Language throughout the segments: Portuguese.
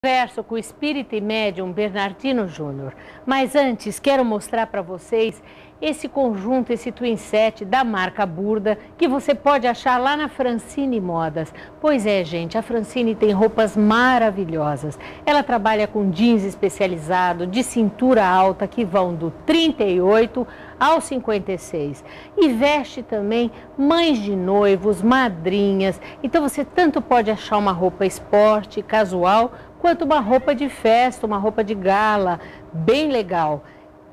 Converso com o espírita e médium Bernardino Júnior, mas antes quero mostrar para vocês esse conjunto, esse twin set da marca Burda, que você pode achar lá na Francine Modas. Pois é, gente, a Francine tem roupas maravilhosas. Ela trabalha com jeans especializado, de cintura alta, que vão do 38 ao 56. E veste também mães de noivos, madrinhas. Então você tanto pode achar uma roupa esporte, casual, quanto uma roupa de festa, uma roupa de gala, bem legal.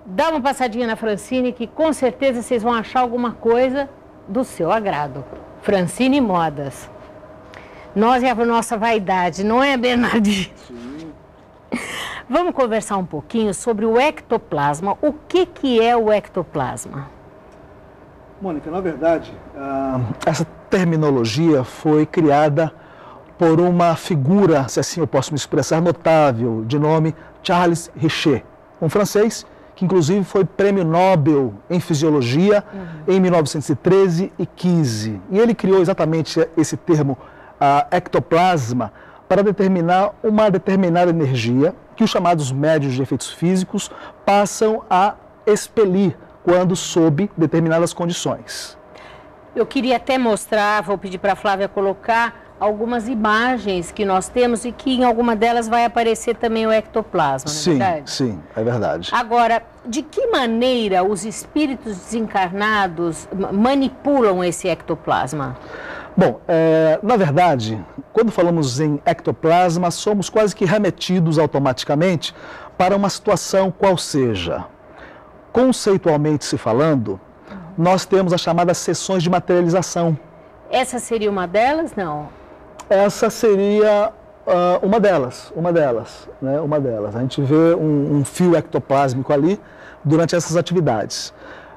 Dá uma passadinha na Francine que com certeza vocês vão achar alguma coisa do seu agrado. Francine Modas. Nós é a nossa vaidade, não é, Bernardinho? Sim. Vamos conversar um pouquinho sobre o ectoplasma. O que é o ectoplasma? Mônica, na verdade, essa terminologia foi criada por uma figura, se assim eu posso me expressar, notável, de nome Charles Richet, um francês que inclusive foi prêmio Nobel em Fisiologia em 1913 e 15. E ele criou exatamente esse termo ectoplasma para determinar uma determinada energia que os chamados médios de efeitos físicos passam a expelir quando sob determinadas condições. Eu queria até mostrar, vou pedir para a Flávia colocar algumas imagens que nós temos e que em alguma delas vai aparecer também o ectoplasma, não é verdade? Sim, é verdade. Agora, de que maneira os espíritos desencarnados manipulam esse ectoplasma? Bom, na verdade, quando falamos em ectoplasma, somos quase que remetidos automaticamente para uma situação qual seja. Conceitualmente se falando, nós temos as chamadas sessões de materialização. Essa seria uma delas, não? Essa seria uma delas. A gente vê um fio ectoplásmico ali durante essas atividades.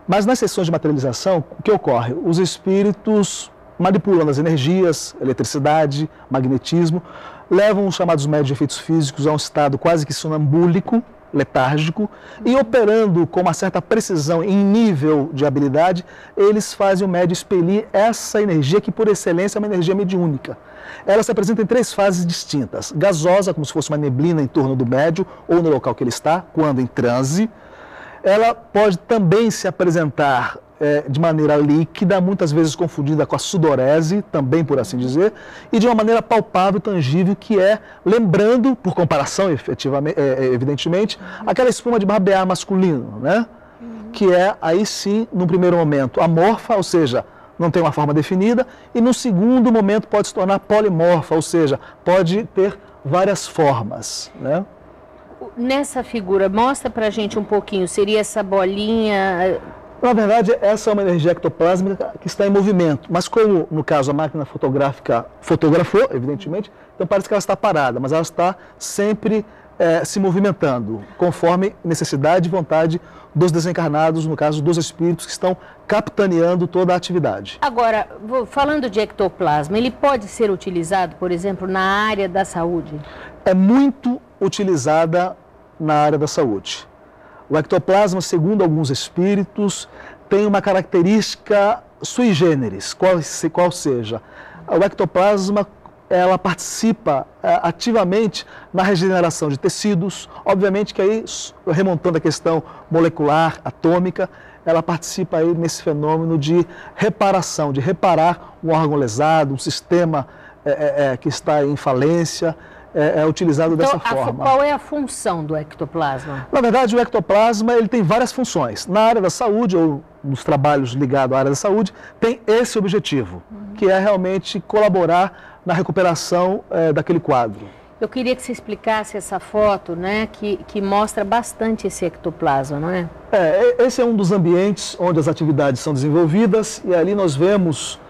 Mas nas sessões de materialização, o que ocorre? Os espíritos manipulam as energias, eletricidade, magnetismo, levam os chamados médios de efeitos físicos a um estado quase que sonambúlico, letárgico, e operando com uma certa precisão em nível de habilidade, eles fazem o médium expelir essa energia que, por excelência, é uma energia mediúnica. Ela se apresenta em três fases distintas: gasosa, como se fosse uma neblina em torno do médium ou no local que ele está, quando em transe. Ela pode também se apresentar de maneira líquida, muitas vezes confundida com a sudorese, também por assim dizer, e de uma maneira palpável, tangível, que é, lembrando, por comparação, evidentemente, aquela espuma de barbear masculino, né? Que é, aí sim, no primeiro momento, amorfa, ou seja, não tem uma forma definida, e no segundo momento pode se tornar polimorfa, ou seja, pode ter várias formas, né? Nessa figura, mostra pra gente um pouquinho, seria essa bolinha... Na verdade, essa é uma energia ectoplásmica que está em movimento, mas como, no caso, a máquina fotográfica fotografou, evidentemente, então parece que ela está parada, mas ela está sempre se movimentando, conforme necessidade e vontade dos desencarnados, no caso, dos espíritos que estão capitaneando toda a atividade. Agora, falando de ectoplasma, ele pode ser utilizado, por exemplo, na área da saúde? É muito utilizada na área da saúde. O ectoplasma, segundo alguns espíritos, tem uma característica sui generis, qual seja, o ectoplasma ela participa ativamente na regeneração de tecidos, obviamente que aí, remontando a questão molecular, atômica, ela participa aí nesse fenômeno de reparação, de reparar um órgão lesado, um sistema que está em falência, é utilizado dessa forma. Qual é a função do ectoplasma? Na verdade, o ectoplasma ele tem várias funções. Na área da saúde, ou nos trabalhos ligados à área da saúde, tem esse objetivo, que é realmente colaborar na recuperação daquele quadro. Eu queria que você explicasse essa foto, né, que mostra bastante esse ectoplasma, não é? Esse é um dos ambientes onde as atividades são desenvolvidas, e ali nós vemos,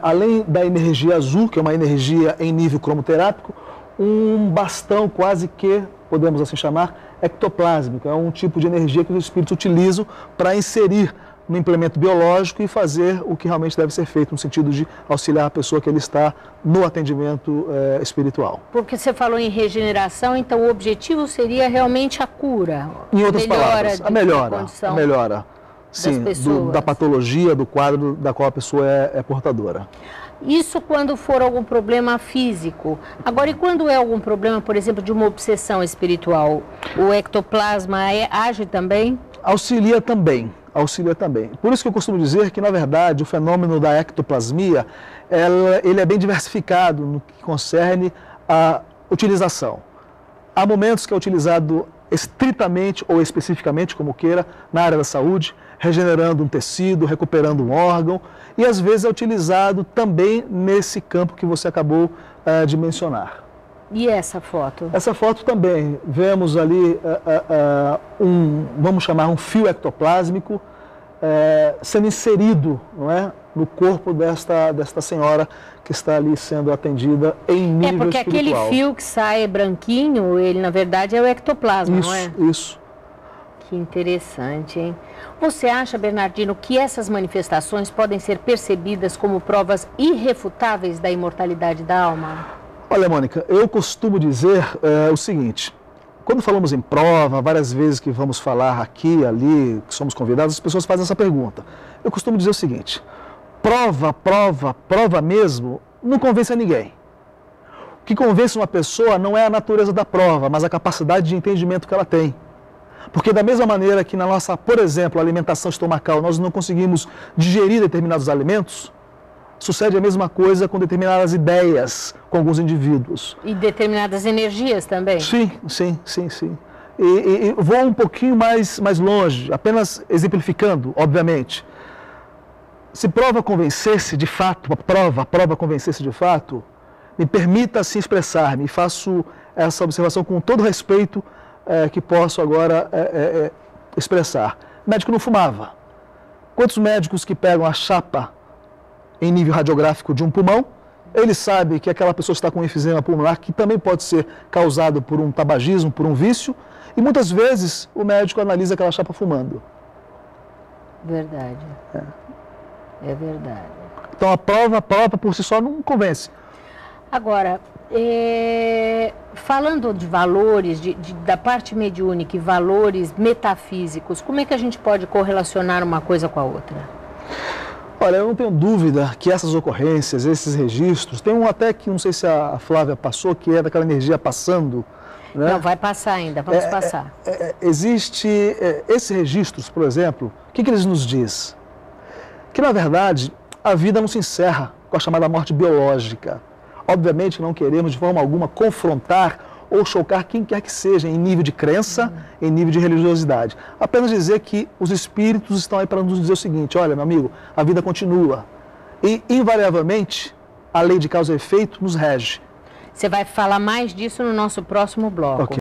além da energia azul, que é uma energia em nível cromoterápico, um bastão quase que, podemos assim chamar, ectoplásmico. É um tipo de energia que os espíritos utilizam para inserir no implemento biológico e fazer o que realmente deve ser feito, no sentido de auxiliar a pessoa que ele está no atendimento espiritual. Porque você falou em regeneração, então o objetivo seria realmente a cura. Em outras palavras, a melhora. Sim, da patologia, do quadro da qual a pessoa é portadora. Isso quando for algum problema físico. Agora, e quando é algum problema, por exemplo, de uma obsessão espiritual? O ectoplasma age também? Auxilia também, auxilia também. Por isso que eu costumo dizer que, na verdade, o fenômeno da ectoplasmia, ele é bem diversificado no que concerne a utilização. Há momentos que é utilizado estritamente ou especificamente, como queira, na área da saúde, regenerando um tecido, recuperando um órgão, e às vezes é utilizado também nesse campo que você acabou de mencionar. E essa foto? Essa foto também, vemos ali vamos chamar um fio ectoplásmico sendo inserido, não é, no corpo desta senhora que está ali sendo atendida em nível porque espiritual. Aquele fio que sai branquinho, ele na verdade é o ectoplasma, isso, não é? Isso. Que interessante, hein? Você acha, Bernardino, que essas manifestações podem ser percebidas como provas irrefutáveis da imortalidade da alma? Olha, Mônica, eu costumo dizer o seguinte: quando falamos em prova, várias vezes que vamos falar aqui, ali, que somos convidados, as pessoas fazem essa pergunta. Eu costumo dizer o seguinte: prova mesmo, não convence a ninguém. O que convence uma pessoa não é a natureza da prova, mas a capacidade de entendimento que ela tem. Porque da mesma maneira que na nossa, por exemplo, alimentação estomacal, nós não conseguimos digerir determinados alimentos, sucede a mesma coisa com determinadas ideias, com alguns indivíduos. E determinadas energias também? Sim. E vou um pouquinho mais longe, apenas exemplificando, obviamente. Se prova convencesse de fato, a prova convencesse de fato, me permita assim expressar-me, e faço essa observação com todo respeito que posso agora expressar. O médico não fumava. Quantos médicos que pegam a chapa em nível radiográfico de um pulmão, ele sabe que aquela pessoa está com enfisema pulmonar, que também pode ser causado por um tabagismo, por um vício, e muitas vezes o médico analisa aquela chapa fumando. Verdade. É verdade. Então a prova por si só não convence. Agora, falando de valores, da parte mediúnica e valores metafísicos, como é que a gente pode correlacionar uma coisa com a outra? Olha, eu não tenho dúvida que essas ocorrências, esses registros, tem um até que, não sei se a Flávia passou, que é daquela energia passando. Né? Não, vai passar ainda, vamos passar. Existe, esses registros, por exemplo, o que eles nos diz? Que, na verdade, a vida não se encerra com a chamada morte biológica. Obviamente, não queremos, de forma alguma, confrontar ou chocar quem quer que seja, em nível de crença, em nível de religiosidade. Apenas dizer que os espíritos estão aí para nos dizer o seguinte: olha, meu amigo, a vida continua. E, invariavelmente, a lei de causa e efeito nos rege. Você vai falar mais disso no nosso próximo bloco. Okay.